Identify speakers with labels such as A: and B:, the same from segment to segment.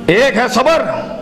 A: एक है सबर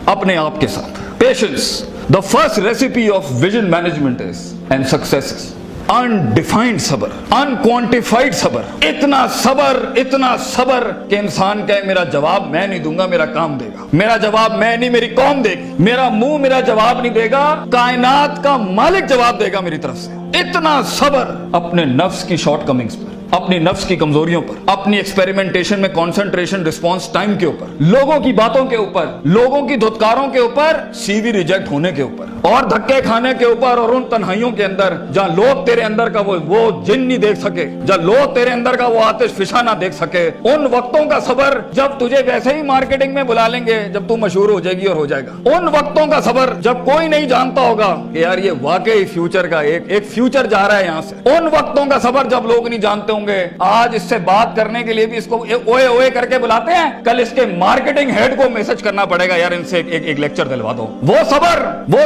A: अपने आप के साथ, patience. The first recipe of vision management is and success is undefined सबर, अनक्वांटिफाइड सबर। इतना सबर कि इंसान कहे मेरा जवाब मैं नहीं दूंगा, मेरा काम देगा। मेरा जवाब मैं नहीं, मेरी कौम देगी। मेरा मुंह मेरा जवाब नहीं देगा, कायनात का मालिक जवाब देगा मेरी तरफ से। इतना सबर अपने नफ्स की शॉर्टकमिंग्स पर, अपनी नफ्स की कमजोरियों पर, अपनी एक्सपेरिमेंटेशन में कंसंट्रेशन रिस्पांस टाइम के ऊपर, लोगों की बातों के ऊपर, लोगों की धुतकारों के ऊपर, सीवी रिजेक्ट होने के ऊपर और धक्के खाने के ऊपर, और उन तन्हाइयों के अंदर जहां लोग तेरे अंदर का वो जिन नहीं देख सके, जहां लोग तेरे अंदर का वो आतिश फिशा ना देख सके, उन वक्तों का सबर जब तुझे वैसे ही मार्केटिंग में बुला लेंगे जब तू मशहूर हो जाएगी और हो जाएगा। उन वक्तों का सबर जब कोई नहीं जानता होगा कि यार ये वाकई फ्यूचर का एक फ्यूचर जा रहा है यहां से। उन वक्तों का सबर जब लोग नहीं जानते होंगे। आज इससे बात करने के लिए भी इसको ओए ओए करके बुलाते हैं, कल इसके मार्केटिंग हेड को मैसेज करना पड़ेगा यार इनसे एक लेक्चर दिलवा दो। वो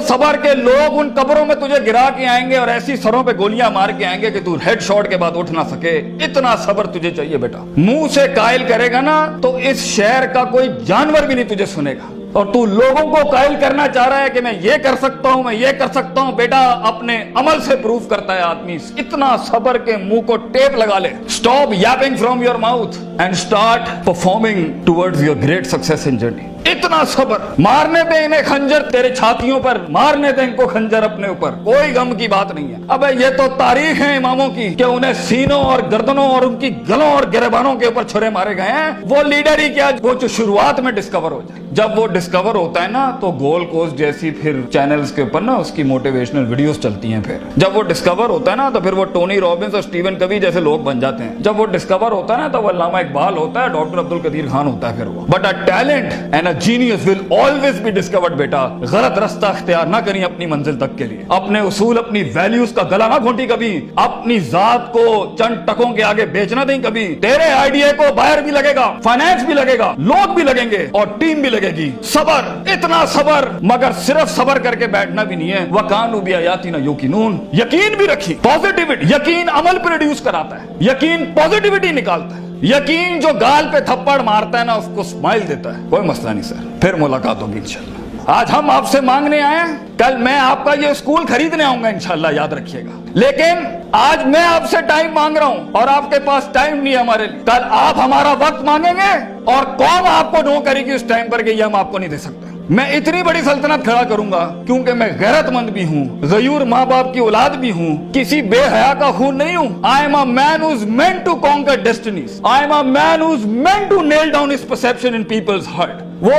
A: सबर के लोग उन कब्रों में तुझे गिरा के आएंगे और ऐसी सरों पे गोलियां मार के आएंगे कि तू हेड शॉट के बाद उठ ना सके। इतना सबर तुझे चाहिए बेटा। मुंह से कायल करेगा ना तो इस शहर का कोई जानवर भी नहीं तुझे सुनेगा, और तू लोगों को कायल करना चाह रहा है कि मैं ये कर सकता हूं, मैं ये कर सकता हूं। बेटा अपने अमल से प्रूव करता है आदमी। इतना सबर के मुंह को टेप लगा ले। Stop Yaping from your mouth and start performing towards your great success in journey. इतना सबर। मारने दे इन्हें खंजर तेरे छातियों पर, मारने दे इनको खंजर अपने ऊपर, कोई गम की बात नहीं है। अबे ये तो तारीख है इमामों की कि उन्हें सीनों और गर्दनों और उनकी गलों और गिरबानों के ऊपर छुरे मारे गए हैं। वो लीडर ही क्या, वो जो शुरुआत में डिस्कवर हो जाए। जब वो डिस्कवर होता है ना तो गोल्ड कोस्ट जैसी फिर चैनल्स के ऊपर ना उसकी मोटिवेशनल वीडियोस चलती हैं। फिर जब वो डिस्कवर होता है ना तो फिर वो टोनी रॉबिन्स और स्टीवन कवी जैसे लोग बन जाते हैं। जब वो डिस्कवर होता है ना तो वो अल्लामा इकबाल होता है, डॉक्टर अब्दुल कदीर खान होता है। फिर वो but a talent and a genius will always be discovered. बेटा गलत रास्ता इख्तियार ना करिए अपनी मंजिल तक के लिए। अपने उसूल अपनी वैल्यूज का गला ना घोंटी कभी। अपनी जात को चंद टकों के आगे बेचना नहीं कभी। तेरे आइडिया को बायर भी लगेगा, फाइनेंस भी लगेगा, लोग भी लगेंगे और टीम भी लगेगी। सबर, इतना सबर। मगर सिर्फ सबर करके बैठना भी नहीं है। वकानु भी आयाती ना युकिनून। यकीन भी रखी, पॉजिटिविटी। यकीन अमल प्रोड्यूस कराता है, यकीन पॉजिटिविटी निकालता है। यकीन जो गाल पे थप्पड़ मारता है ना उसको स्माइल देता है। कोई मसला नहीं सर, फिर मुलाकात होगी इंशाल्लाह। आज हम आपसे मांगने आए हैं, कल मैं आपका ये स्कूल खरीदने आऊंगा इंशाल्लाह, याद रखिएगा। लेकिन आज मैं आपसे टाइम मांग रहा हूं और आपके पास टाइम नहीं है हमारे लिए। कल आप हमारा वक्त मांगेंगे और कौन आपको नो करेगी उस टाइम पर कि ये हम आपको नहीं दे सकते। मैं इतनी बड़ी सल्तनत खड़ा करूंगा क्योंकि मैं गैरतमंद भी हूँ, गयूर माँ बाप की औलाद भी हूँ, किसी बेहया का खून नहीं हूँ। I am a man who is meant to conquer destinies. I am a man who is meant to nail down his perception in people's heart. वो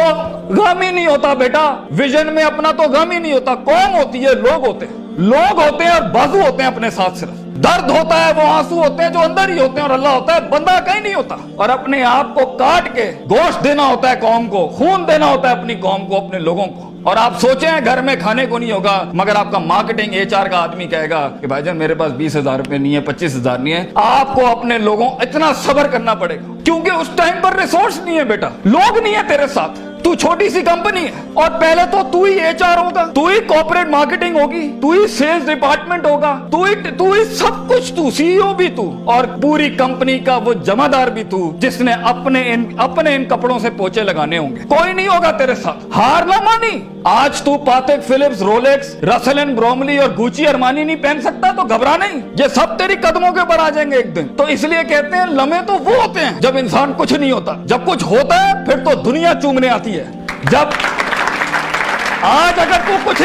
A: गम ही नहीं होता बेटा, विजन में अपना तो गम ही नहीं होता। कौन होती है? लोग होते हैं। लोग होते हैं और बाजू होते हैं अपने साथ। सिर्फ दर्द होता है, वो आंसू होते हैं जो अंदर ही होते हैं, और अल्लाह होता है, बंदा कहीं नहीं होता। और अपने आप को काट के गोश्त देना होता है कौम को, खून देना होता है अपनी कौम को, अपने लोगों को। और आप सोचें घर में खाने को नहीं होगा, मगर आपका मार्केटिंग HR का आदमी कहेगा कि भाईजान मेरे पास 20,000 रुपए नहीं है, 25,000 नहीं है। आपको अपने लोगों इतना सब्र करना पड़ेगा क्योंकि उस टाइम पर रिसोर्स नहीं है बेटा, लोग नहीं है तेरे साथ। तू छोटी सी कंपनी है और पहले तो तू ही HR होगा, तू ही कॉर्पोरेट मार्केटिंग होगी, तू ही सेल्स डिपार्टमेंट होगा, तू ही सब कुछ, तू CEO भी तू, और पूरी कंपनी का वो जमादार भी तू, जिसने अपने इन कपड़ों से पोछे लगाने होंगे। कोई नहीं होगा तेरे साथ। हार ना मानी। आज तू पातेक Philips, Rolex, Russell and Bromley और गुची अरमानी नहीं पहन सकता तो घबरा नहीं, ये सब तेरी कदमों के ऊपर आ जाएंगे एक दिन। तो इसलिए कहते हैं लम्हे तो वो होते हैं जब इंसान कुछ नहीं होता। जब कुछ होता है फिर तो दुनिया चूमने आती है। जब आज अगर तू कुछ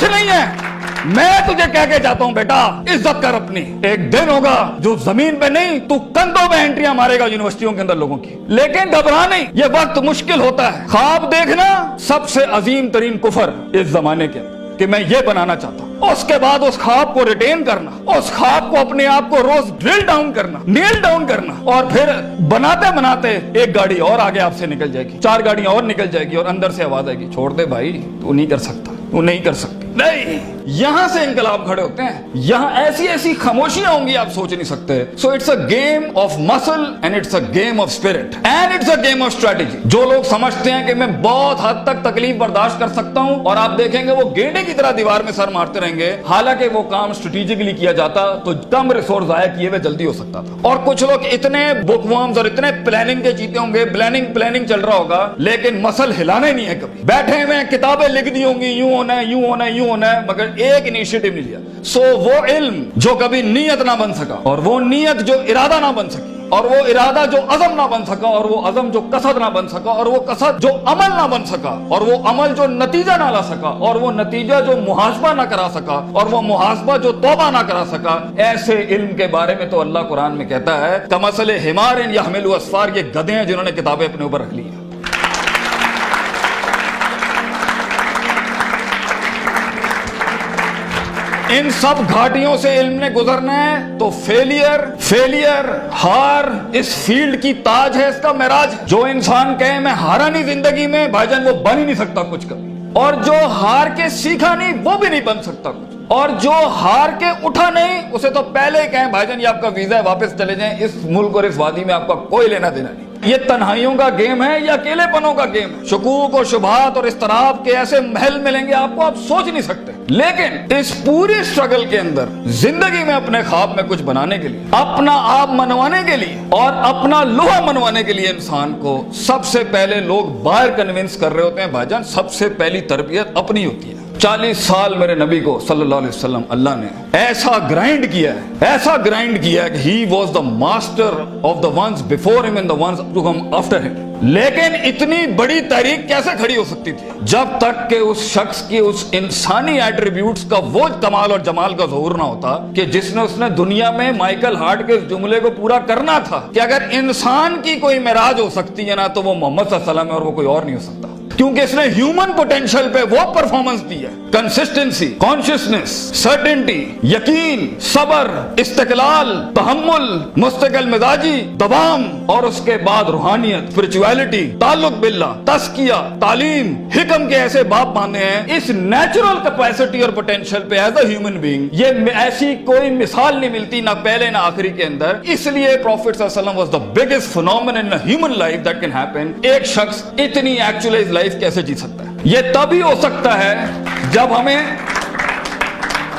A: नहीं है, मैं तुझे कह के जाता हूं बेटा, इज्जत कर अपनी। एक दिन होगा जो जमीन पे नहीं, तू कंधों में एंट्रियां मारेगा यूनिवर्सिटियों के अंदर लोगों की। लेकिन घबरा नहीं, ये वक्त मुश्किल होता है। ख्वाब देखना सबसे अजीम तरीन कुफर इस जमाने के कि मैं ये बनाना चाहता हूं। उसके बाद उस ख्वाब को रिटेन करना, उस ख्वाब को अपने आप को रोज ड्रिल डाउन करना, नेल डाउन करना, और फिर बनाते बनाते एक गाड़ी और आगे आपसे निकल जाएगी, 4 गाड़ियां और निकल जाएगी और अंदर से आवाज आएगी, छोड़ दे भाई, तू नहीं कर सकता, तू नहीं कर सकती। نہیں, یہاں سے انقلاب کھڑے ہوتے ہیں. یہاں ایسی ایسی خاموشیاں ہوں گی آپ سوچ نہیں سکتے. So it's a game of muscle and it's a game of spirit and it's a game of strategy. جو لوگ سمجھتے ہیں کہ میں بہت حد تک تکلیف برداشت کر سکتا ہوں, اور آپ دیکھیں گے وہ گینڈے کی طرح دیوار میں سر مارتے رہیں گے, حالانکہ وہ کام اسٹریٹجیکلی کیا جاتا تو کم ریسورس ضائع کیے ہوئے جلدی ہو سکتا تھا. اور کچھ لوگ اتنے بک ورمز اور اتنے پلاننگ کے چیتے ہوں گے, پلاننگ چل رہا ہوگا, لیکن مسل ہلانا ہی نہیں ہے. کبھی بیٹھے ہوئے کتابیں لکھ دی ہوں گی, یوں ہونا ہے, یوں ہونا ہے, یوں ہونا ہے, مگر ایک انیشیٹو نہیں لیا. سو وہ علم جو کبھی نیت نہ بن سکا, اور وہ نیت جو ارادہ نہ بن سکی, اور وہ ارادہ جو عزم نہ بن سکا, اور وہ عزم جو قصد نہ بن سکا, اور وہ قصد جو عمل نہ بن سکا, اور وہ عمل جو نتیجہ نہ لا سکا, اور وہ نتیجہ جو محاسبہ نہ کرا سکا, اور وہ محاسبہ جو توبہ نہ کرا سکا, ایسے علم کے بارے میں تو اللہ قرآن میں کہتا ہے کمثل حمار یحمل اسفار, یہ گدھے ہیں جنہوں نے کتابیں اپنے اوپر رکھ لی ہیں. ان سب گھاٹیوں سے علم نے گزرنا ہے تو فیلئر ہار اس فیلڈ کی تاج ہے, اس کا معراج. جو انسان کہے میں ہارا نہیں زندگی میں, بھائی جان وہ بن ہی نہیں سکتا کچھ کبھی. اور جو ہار کے سیکھا نہیں وہ بھی نہیں بن سکتا کچھ. اور جو ہار کے اٹھا نہیں اسے تو پہلے ہی کہیں بھائی جان یہ آپ کا ویزا ہے, واپس چلے جائیں, اس ملک اور اس وادی میں آپ کا کوئی لینا دینا نہیں. یہ تنہائیوں کا گیم ہے یا اکیلے پنوں کا گیم ہے. شکوک اور شبہات اور اضطراب کے ایسے محل ملیں گے آپ کو, آپ سوچ نہیں سکتے. لیکن اس پوری اسٹرگل کے اندر زندگی میں اپنے خواب میں کچھ بنانے کے لیے, اپنا آپ منوانے کے لیے, اور اپنا لوہا منوانے کے لیے انسان کو سب سے پہلے لوگ باہر کنونس کر رہے ہوتے ہیں. بھائی جان سب سے پہلی تربیت اپنی ہوتی ہے. 40 سال میرے نبی کو صلی اللہ علیہ وسلم اللہ نے ایسا گرائنڈ کیا ہے کہ he was the master of the ones before him and the ones to come after him. لیکن اتنی بڑی تحریک کیسے کھڑی ہو سکتی تھی جب تک کہ اس شخص کی اس انسانی ایٹریبیوٹس کا وہ کمال اور جمال کا ظہور نہ ہوتا کہ جس نے اس نے دنیا میں مائیکل ہارٹ کے اس جملے کو پورا کرنا تھا کہ اگر انسان کی کوئی معراج ہو سکتی ہے نا تو وہ محمد صلی اللہ علیہ وسلم ہے, اور وہ کوئی اور نہیں ہو سکتا. کیونکہ اس نے ہیومن پوٹینشل پہ وہ پرفارمنس دی ہے, کنسسٹنسی, کانشیسنس, سرٹنٹی, یقین, صبر, استقلال, تحمل, مستقل مزاجی, دوام, اور اس کے بعد روحانیت, اسپرچویلٹی, تعلق باللہ, تزکیہ, تعلیم, حکم کے ایسے باب باندھے ہیں. اس نیچرل کیپیسٹی اور پوٹینشل پہ ایز اے ہیومن بینگ یہ ایسی کوئی مثال نہیں ملتی, نہ پہلے نہ آخری کے اندر. اس لیے پروفیٹ صلی اللہ علیہ وسلم was the biggest phenomenon in human life that can happen. ایک شخص اتنی ایکچوئلائز لائف کیسے جی سکتا ہے؟ یہ تبھی ہو سکتا ہے جب ہمیں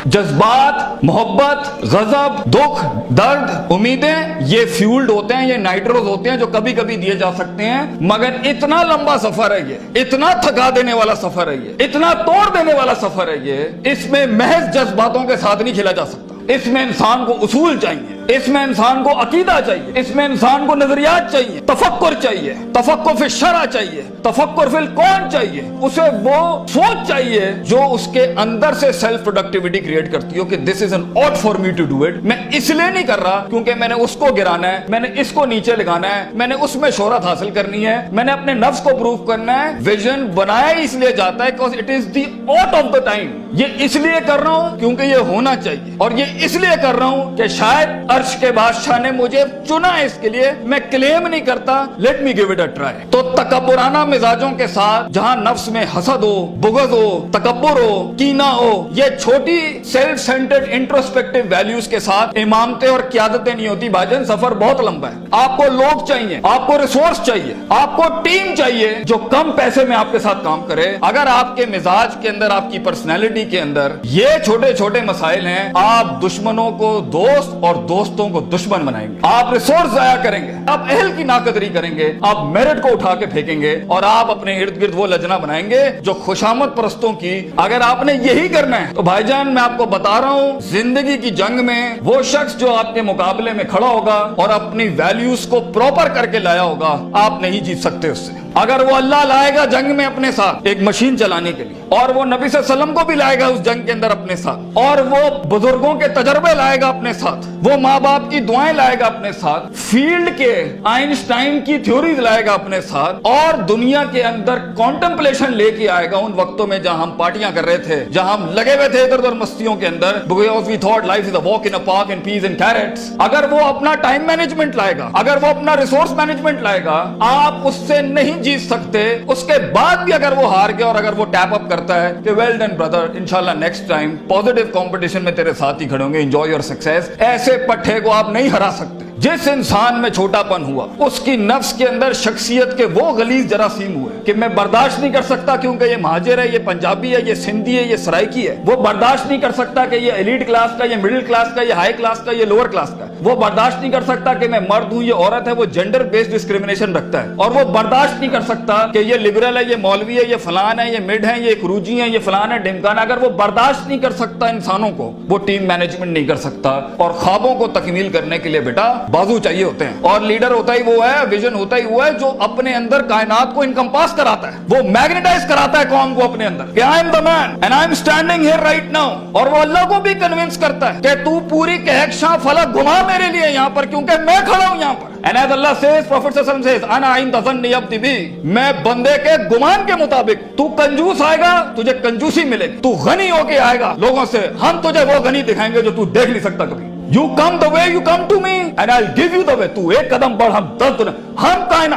A: جذبات, محبت, غضب, دکھ, درد, امیدیں یہ فیولڈ ہوتے ہیں, یہ نائٹروز ہوتے ہیں جو کبھی کبھی دیے جا سکتے ہیں. مگر اتنا لمبا سفر ہے یہ, اتنا تھکا دینے والا سفر ہے یہ, اتنا توڑ دینے والا سفر ہے یہ. اس میں محض جذباتوں کے ساتھ نہیں کھیلا جا سکتا. اس میں انسان کو اصول چاہیے, اس میں انسان کو عقیدہ چاہیے, اس میں انسان کو نظریات چاہیے, تفکر چاہیے, تفکر فی الشرع چاہیے, تفکر فی الکون چاہیے. اسے وہ سوچ چاہیے جو اس کے اندر سے سیلف پروڈکٹیوٹی کریٹ کرتی ہو کہ this is an ought for me to do it. میں اس لیے نہیں کر رہا کیونکہ میں نے اس کو گرانا ہے, میں نے اس کو نیچے لگانا ہے, میں نے اس میں شہرت حاصل کرنی ہے, میں نے اپنے نفس کو پروف کرنا ہے. ویژن بنایا اس لیے جاتا ہے because it is the ought of the time. یہ اس لیے کر رہا ہوں کیونکہ یہ ہونا چاہیے, اور یہ اس لیے کر رہا ہوں کہ شاید عرش کے بادشاہ نے مجھے چنا ہے اس کے لیے. میں کلیم نہیں کرتا, let me give it a try. تو تکبرانہ مزاجوں کے ساتھ جہاں نفس میں حسد ہو, بغض ہو, تکبر ہو, کینہ ہو, یہ چھوٹی سیلف سینٹرڈ انٹروسپیکٹیو ویلیوز کے ساتھ امامتیں اور قیادتیں نہیں ہوتی. بھاجن سفر بہت لمبا ہے. آپ کو لوگ چاہیے, آپ کو ریسورس چاہیے, آپ کو ٹیم چاہیے جو کم پیسے میں آپ کے ساتھ کام کرے. اگر آپ کے مزاج کے اندر, آپ کی پرسنالٹی کے اندر یہ چھوٹے چھوٹے مسائل ہیں, آپ دشمنوں کو دوست اور دوستوں کو دشمن بنائیں گے. آپ ریسورس ضائع کریں گے, آپ اہل کی ناقدری کریں گے, آپ میرٹ کو اٹھا کے پھینکیں گے, اور آپ اپنے ارد گرد وہ لجنا بنائیں گے جو خوشامد پرستوں کی. اگر آپ نے یہی کرنا ہے تو بھائی جان میں آپ کو بتا رہا ہوں, زندگی کی جنگ میں وہ شخص جو آپ کے مقابلے میں کھڑا ہوگا اور اپنی ویلیوز کو پراپر کر کے لایا ہوگا, آپ نہیں جیت سکتے اس سے. اگر وہ اللہ لائے گا جنگ میں اپنے ساتھ ایک مشین چلانے کے لیے, اور وہ نبی صلی اللہ علیہ وسلم کو بھی لائے گا اس جنگ کے اندر اپنے ساتھ, اور وہ بزرگوں کے تجربے لائے گا اپنے ساتھ, وہ ماں باپ کی دعائیں لائے گا اپنے ساتھ, فیلڈ کے آئنسٹائن کی تھیوریز لائے گا اپنے ساتھ, اور دنیا کے اندر کانٹمپلیشن لے کے آئے گا. ان وقتوں میں جہاں ہم پارٹیاں کر رہے تھے, جہاں ہم لگے ہوئے تھے ادھر ادھر مستیوں کے اندر, because we thought life is a walk in a park and peas and carrots. اگر وہ اپنا ٹائم مینجمنٹ لائے گا, اگر وہ اپنا ریسورس مینجمنٹ لائے گا, آپ اس سے نہیں جیت سکتے. اس کے بعد بھی اگر وہ ہار گیا اور اگر وہ ٹیپ اپ करता है कि वेल डन ब्रदर, इंशाल्लाह नेक्स्ट टाइम पॉजिटिव कंपटीशन में तेरे साथ ही खड़े होंगे, एंजॉय योर सक्सेस। ऐसे पट्टे को आप नहीं हरा सकते। जिस इंसान में छोटापन हुआ उसकी नफ्स के अंदर शख्सियत के वो गलीज जरासीम हुए कि मैं बर्दाश्त नहीं कर सकता क्योंकि ये महाजिर है, ये पंजाबी है, ये सिंधी है, ये सराइकी है। वो बर्दाश्त नहीं कर सकता कि ये एलीट क्लास का, ये मिडिल क्लास का, ये हाई क्लास का, ये लोअर क्लास का। वो बर्दाश्त नहीं कर सकता कि मैं मर्द हूं, ये औरत है। वो जेंडर बेस्ड डिस्क्रिमिनेशन रखता है। और वो बर्दाश्त नहीं कर सकता कि ये लिबरल है, ये मौलवी है, ये फलान है, ये मिड है, ये क्रूजी है, ये फलान है, ढिमकाना। अगर वो बर्दाश्त नहीं कर सकता इंसानों को, वो टीम मैनेजमेंट नहीं कर सकता। और ख्वाबों को तकमील करने के लिए बेटा बाजू चाहिए होते हैं। और लीडर होता ही वो है, विजन होता ही वो है जो अपने अंदर कायनात को इनकम्पास कराता है, वो मैग्नेटाइज कराता है कौम को अपने अंदर कि I am the man and I am standing here right now. और वो अल्लाह को भी कन्विंस करता है कि तू पूरी कहकशां फलक घुमा मेरे लिए यहाँ पर, क्योंकि मैं खड़ा हूं यहाँ पर। And as Allah says, Prophet Sallallahu Alaihi Wasallam says, "Ana inda zanni abdi bi." मैं बंदे के गुमान के मुताबिक। तू कंजूस आएगा तुझे कंजूसी मिलेगी, तू गनी होके आएगा लोगों से, हम तुझे वो गनी दिखाएंगे जो तू देख नहीं सकता कभी। You come the way you come to me and I'll give you the way. तू एक कदम बढ़, हम 10 दुनिया।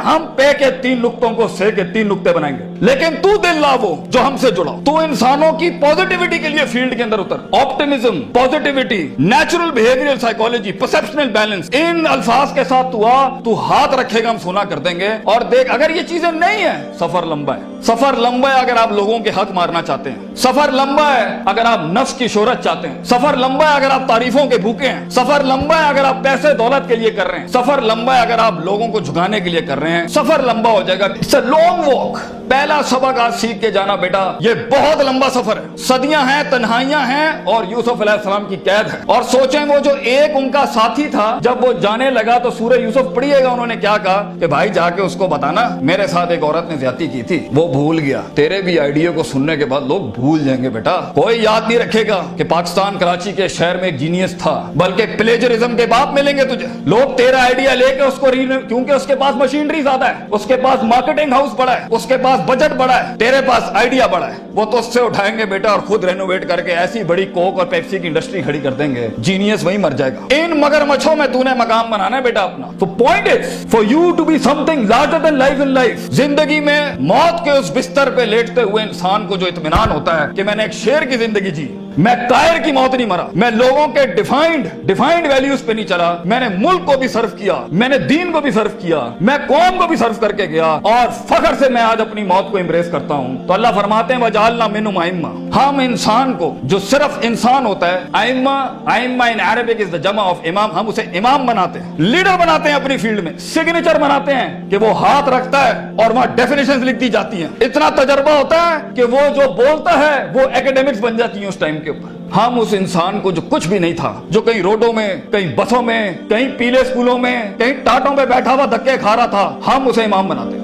A: हम पे के 3 नुक्तों को से के 3 नुक्ते बनाएंगे, लेकिन तू दिल ला वो जो हमसे जुड़ा। तू इंसानों की पॉजिटिविटी के लिए फील्ड के अंदर उतर। Optimism, positivity, natural behavioural psychology, perceptional balance, इन अल्फाज के साथ तू आ, तू हाथ रखेगा हम सुना कर देंगे। और देख, अगर ये चीजें नहीं है, सफर लंबा है। सफर लंबा है अगर आप लोगों के हक मारना चाहते हैं। सफर लंबा है अगर आप नफ्स की शोहरत चाहते हैं। सफर लंबा है अगर आप तारीफों के भूखे हैं। सफर लंबा है अगर आप पैसे दौलत के लिए कर रहे हैं। सफर लंबा है अगर आप लोगों को झुकाने के लिए कर रहे हैं। सफर लंबा हो जाएगा। It's a long walk. पहला सबक आज सीख के जाना बेटा, ये बहुत लंबा सफर है। सदियां हैं, तन्हाइयां हैं और यूसुफ अलैहिस्सलाम की कैद है। और सोचें वो जो एक उनका साथी था, जब वो जाने लगा तो सूरह यूसुफ पढ़िएगा उन्होंने क्या कहा कि भाई जाके उसको बताना मेरे साथ एक औरत ने ज्यादती की थी, वो भूल गया। तेरे भी आइडिया को सुनने के बाद लोग भूल जाएंगे बेटा। कोई याद नहीं रखेगा कि पाकिस्तान कराची के शहर में एक जीनियस था, बल्कि प्लेजरिज्म के बाप मिलेंगे तुझे। लोग तेरा आइडिया लेके उसको क्योंकि उसके पास मशीनरी ज्यादा है, उसके पास मार्केटिंग हाउस बड़ा है, उसके पास बजट बड़ा है, तेरे पास आइडिया बड़ा है, वो तो उससे उठाएंगे बेटा और खुद रेनोवेट करके ऐसी बड़ी कोक और पेप्सी की इंडस्ट्री खड़ी कर देंगे। जीनियस वहीं मर जाएगा। इन मगरमच्छों में तूने मकाम बनाना है बेटा अपना। तो point is for you to be something larger than life in life. जिंदगी में मौत के उस बिस्तर पे लेटते हुए इंसान को जो इत्मीनान होता है कि मैंने एक शेर की जिंदगी जी, मैं कायर की मौत नहीं मरा, मैं लोगों के डिफाइंड वैल्यूज पे नहीं चला, मैंने मुल्क को भी सर्व किया, मैंने दीन को भी सर्व किया, मैं कौम को भी सर्व करके गया और फख्र से मैं आज अपनी मौत को एम्ब्रेस करता हूं। तो अल्लाह फरमाते हैं वजालना मिनहुम आइम्मा। हम इंसान को जो सिर्फ इंसान होता है, आइम्मा इन अरबिक इज द जमा ऑफ इमाम, हम उसे इमाम बनाते हैं, लीडर बनाते हैं अपनी फील्ड में, सिग्नेचर बनाते हैं कि वो हाथ रखता है और वहां डेफिनेशंस लिख दी जाती हैं। इतना तजर्बा होता है कि वो जो बोलता है वो एकेडमिक्स बन जाती है उस टाइम के ऊपर। हम उस इंसान को जो कुछ भी नहीं था, जो कहीं रोडों में, कहीं बसों में, कहीं पीले स्कूलों में, कहीं टाटों में बैठा हुआ धक्के खा रहा था, हम उसे इमाम बनाते हैं।